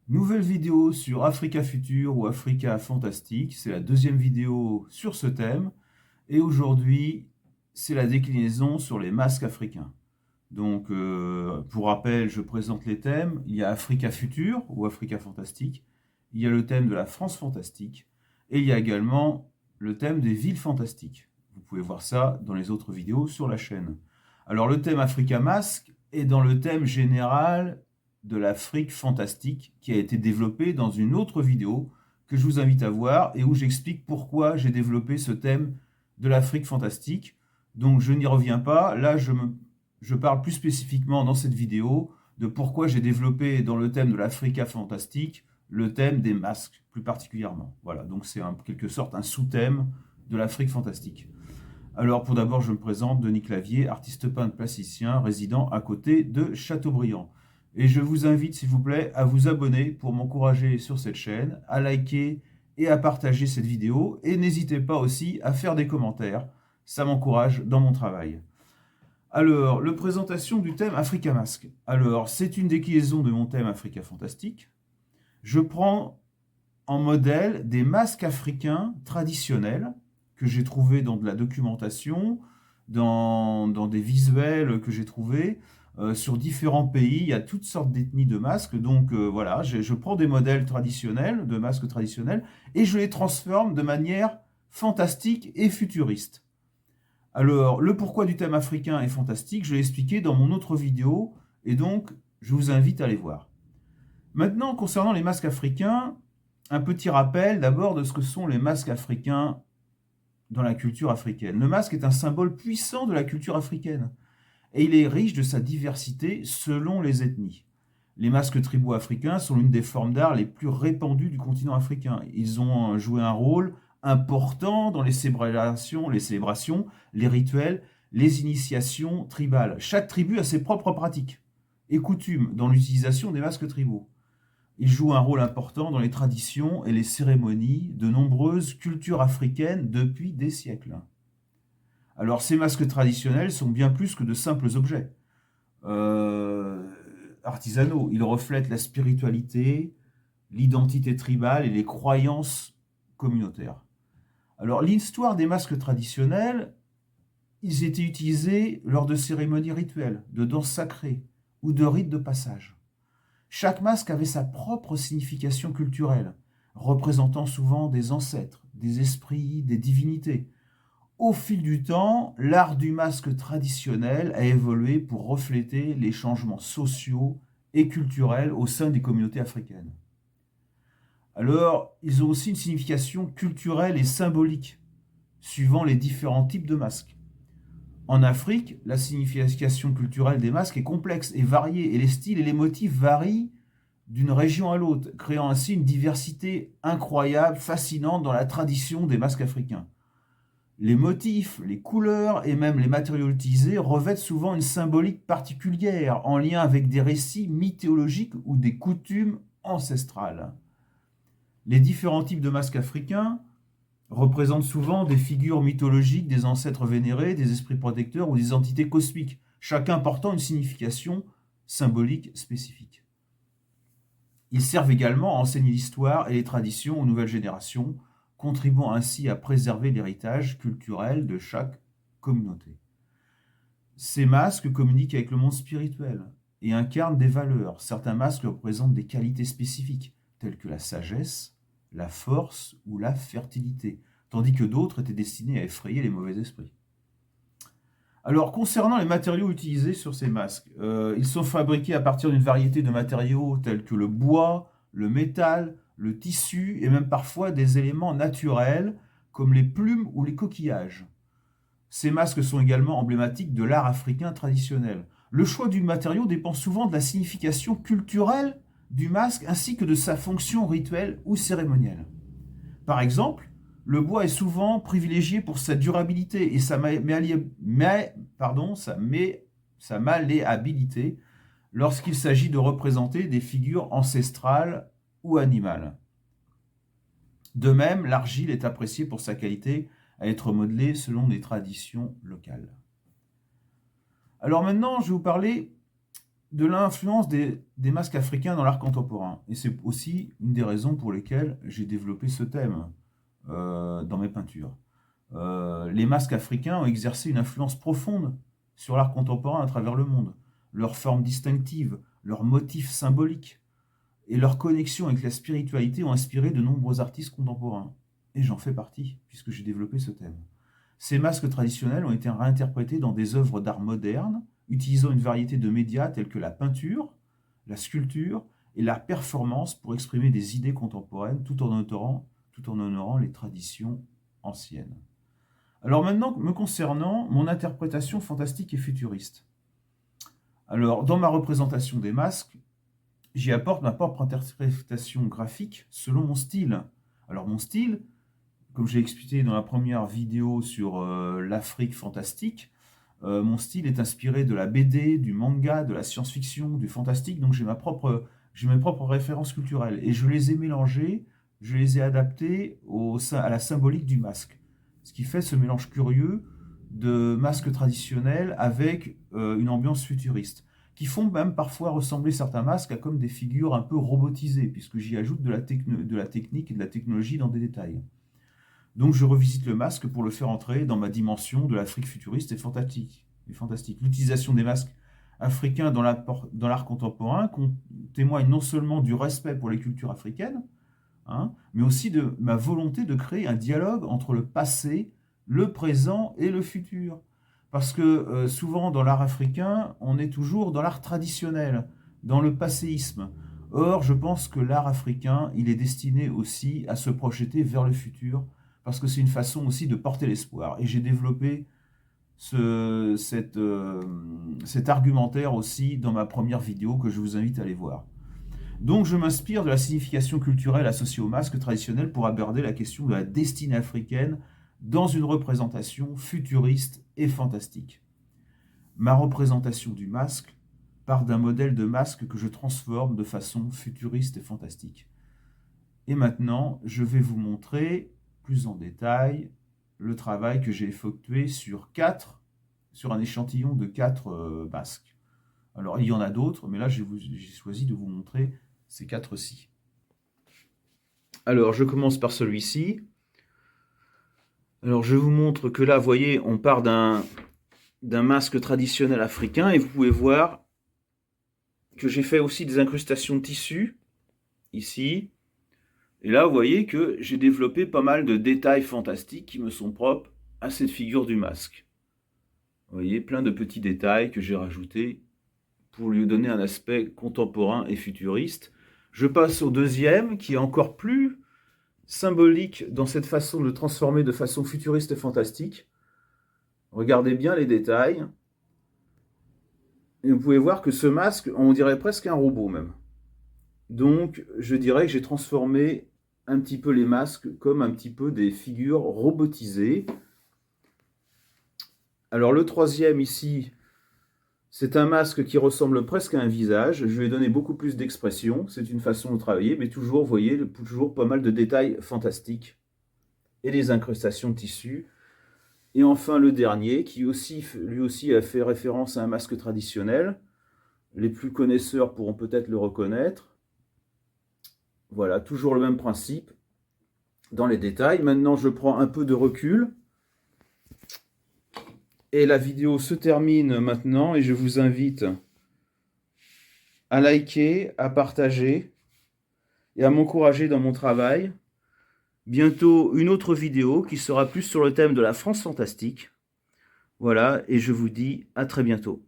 Nouvelle vidéo sur Africa Future ou Africa Fantastique, c'est la deuxième vidéo sur ce thème, et aujourd'hui c'est la déclinaison sur les masques africains. Donc pour rappel, je présente les thèmes, il y a Africa Future ou Africa Fantastique, il y a le thème de la France fantastique, et il y a également le thème des villes fantastiques. Vous pouvez voir ça dans les autres vidéos sur la chaîne. Alors le thème Africa Masque est dans le thème général de l'Afrique fantastique qui a été développé dans une autre vidéo que je vous invite à voir et où j'explique pourquoi j'ai développé ce thème de l'Afrique fantastique. Donc je n'y reviens pas, là je parle plus spécifiquement dans cette vidéo de pourquoi j'ai développé dans le thème de l'Africa fantastique le thème des masques plus particulièrement. Voilà, donc c'est en quelque sorte un sous-thème de l'Afrique fantastique. Alors pour d'abord je me présente, Denis Clavier, artiste peintre plasticien résidant à côté de Châteaubriand. Et je vous invite s'il vous plaît à vous abonner pour m'encourager sur cette chaîne, à liker et à partager cette vidéo. Et n'hésitez pas aussi à faire des commentaires, ça m'encourage dans mon travail. Alors, la présentation du thème Africa Masque. Alors, c'est une déclinaison de mon thème Africa Fantastique. Je prends en modèle des masques africains traditionnels que j'ai trouvés dans de la documentation, dans des visuels que j'ai trouvés sur différents pays. Il y a toutes sortes d'ethnies de masques. Donc voilà, je prends des modèles traditionnels, de masques traditionnels, et je les transforme de manière fantastique et futuriste. Alors, le pourquoi du thème africain est fantastique, je l'ai expliqué dans mon autre vidéo, et donc je vous invite à aller voir. Maintenant, concernant les masques africains, un petit rappel d'abord de ce que sont les masques africains dans la culture africaine. Le masque est un symbole puissant de la culture africaine et il est riche de sa diversité selon les ethnies. Les masques tribaux africains sont l'une des formes d'art les plus répandues du continent africain. Ils ont joué un rôle important dans les célébrations, les rituels, les initiations tribales. Chaque tribu a ses propres pratiques et coutumes dans l'utilisation des masques tribaux. Il joue un rôle important dans les traditions et les cérémonies de nombreuses cultures africaines depuis des siècles. Alors ces masques traditionnels sont bien plus que de simples objets artisanaux. Ils reflètent la spiritualité, l'identité tribale et les croyances communautaires. Alors l'histoire des masques traditionnels, ils étaient utilisés lors de cérémonies rituelles, de danses sacrées ou de rites de passage. Chaque masque avait sa propre signification culturelle, représentant souvent des ancêtres, des esprits, des divinités. Au fil du temps, l'art du masque traditionnel a évolué pour refléter les changements sociaux et culturels au sein des communautés africaines. Alors, ils ont aussi une signification culturelle et symbolique, suivant les différents types de masques. En Afrique, la signification culturelle des masques est complexe et variée, et les styles et les motifs varient d'une région à l'autre, créant ainsi une diversité incroyable, fascinante dans la tradition des masques africains. Les motifs, les couleurs et même les matériaux utilisés revêtent souvent une symbolique particulière en lien avec des récits mythologiques ou des coutumes ancestrales. Les différents types de masques africains représentent souvent des figures mythologiques, des ancêtres vénérés, des esprits protecteurs ou des entités cosmiques, chacun portant une signification symbolique spécifique. Ils servent également à enseigner l'histoire et les traditions aux nouvelles générations, contribuant ainsi à préserver l'héritage culturel de chaque communauté. Ces masques communiquent avec le monde spirituel et incarnent des valeurs. Certains masques représentent des qualités spécifiques, telles que la sagesse, la force ou la fertilité, tandis que d'autres étaient destinés à effrayer les mauvais esprits. Alors, concernant les matériaux utilisés sur ces masques, ils sont fabriqués à partir d'une variété de matériaux tels que le bois, le métal, le tissu et même parfois des éléments naturels comme les plumes ou les coquillages. Ces masques sont également emblématiques de l'art africain traditionnel. Le choix du matériau dépend souvent de la signification culturelle du masque ainsi que de sa fonction rituelle ou cérémonielle. Par exemple, le bois est souvent privilégié pour sa durabilité et sa malléabilité lorsqu'il s'agit de représenter des figures ancestrales ou animales. De même, l'argile est appréciée pour sa qualité à être modelée selon des traditions locales. Alors maintenant, je vais vous parler de l'influence des masques africains dans l'art contemporain. Et c'est aussi une des raisons pour lesquelles j'ai développé ce thème dans mes peintures. Les masques africains ont exercé une influence profonde sur l'art contemporain à travers le monde. Leurs formes distinctives, leurs motifs symboliques et leur connexion avec la spiritualité ont inspiré de nombreux artistes contemporains. Et j'en fais partie, puisque j'ai développé ce thème. Ces masques traditionnels ont été réinterprétés dans des œuvres d'art modernes, utilisant une variété de médias tels que la peinture, la sculpture et la performance pour exprimer des idées contemporaines tout en honorant les traditions anciennes. Alors maintenant, me concernant, mon interprétation fantastique et futuriste. Alors, dans ma représentation des masques, j'y apporte ma propre interprétation graphique selon mon style. Alors mon style, comme j'ai expliqué dans la première vidéo sur l'Afrique fantastique, mon style est inspiré de la BD, du manga, de la science-fiction, du fantastique, donc j'ai mes propres références culturelles. Et je les ai mélangées, je les ai adaptées à la symbolique du masque. Ce qui fait ce mélange curieux de masques traditionnels avec une ambiance futuriste, qui font même parfois ressembler certains masques à comme des figures un peu robotisées, puisque j'y ajoute de la technique et de la technologie dans des détails. Donc je revisite le masque pour le faire entrer dans ma dimension de l'Afrique futuriste et fantastique. L'utilisation des masques africains dans l'art contemporain témoigne non seulement du respect pour les cultures africaines, mais aussi de ma volonté de créer un dialogue entre le passé, le présent et le futur. Parce que souvent dans l'art africain, on est toujours dans l'art traditionnel, dans le passéisme. Or, je pense que l'art africain, il est destiné aussi à se projeter vers le futur, parce que c'est une façon aussi de porter l'espoir. Et j'ai développé cet argumentaire aussi dans ma première vidéo que je vous invite à aller voir. Donc je m'inspire de la signification culturelle associée au masque traditionnel pour aborder la question de la destinée africaine dans une représentation futuriste et fantastique. Ma représentation du masque part d'un modèle de masque que je transforme de façon futuriste et fantastique. Et maintenant, je vais vous montrer plus en détail le travail que j'ai effectué sur un échantillon de 4 masques. Alors il y en a d'autres, mais là j'ai choisi de vous montrer ces 4-ci. Alors je commence par celui-ci. Alors je vous montre que là, vous voyez, on part d'un masque traditionnel africain et vous pouvez voir que j'ai fait aussi des incrustations de tissu, ici. Et là, vous voyez que j'ai développé pas mal de détails fantastiques qui me sont propres à cette figure du masque. Vous voyez, plein de petits détails que j'ai rajoutés pour lui donner un aspect contemporain et futuriste. Je passe au deuxième, qui est encore plus symbolique dans cette façon de le transformer de façon futuriste et fantastique. Regardez bien les détails. Et vous pouvez voir que ce masque, on dirait presque un robot même. Donc, je dirais que j'ai transformé un petit peu les masques comme un petit peu des figures robotisées. Alors, le troisième ici, c'est un masque qui ressemble presque à un visage. Je lui ai donné beaucoup plus d'expression. C'est une façon de travailler, mais toujours, vous voyez, toujours pas mal de détails fantastiques et des incrustations de tissu. Et enfin, le dernier, qui lui aussi a fait référence à un masque traditionnel. Les plus connaisseurs pourront peut-être le reconnaître. Voilà, toujours le même principe dans les détails. Maintenant, je prends un peu de recul. Et la vidéo se termine maintenant et je vous invite à liker, à partager et à m'encourager dans mon travail. Bientôt une autre vidéo qui sera plus sur le thème de la France fantastique. Voilà, et je vous dis à très bientôt.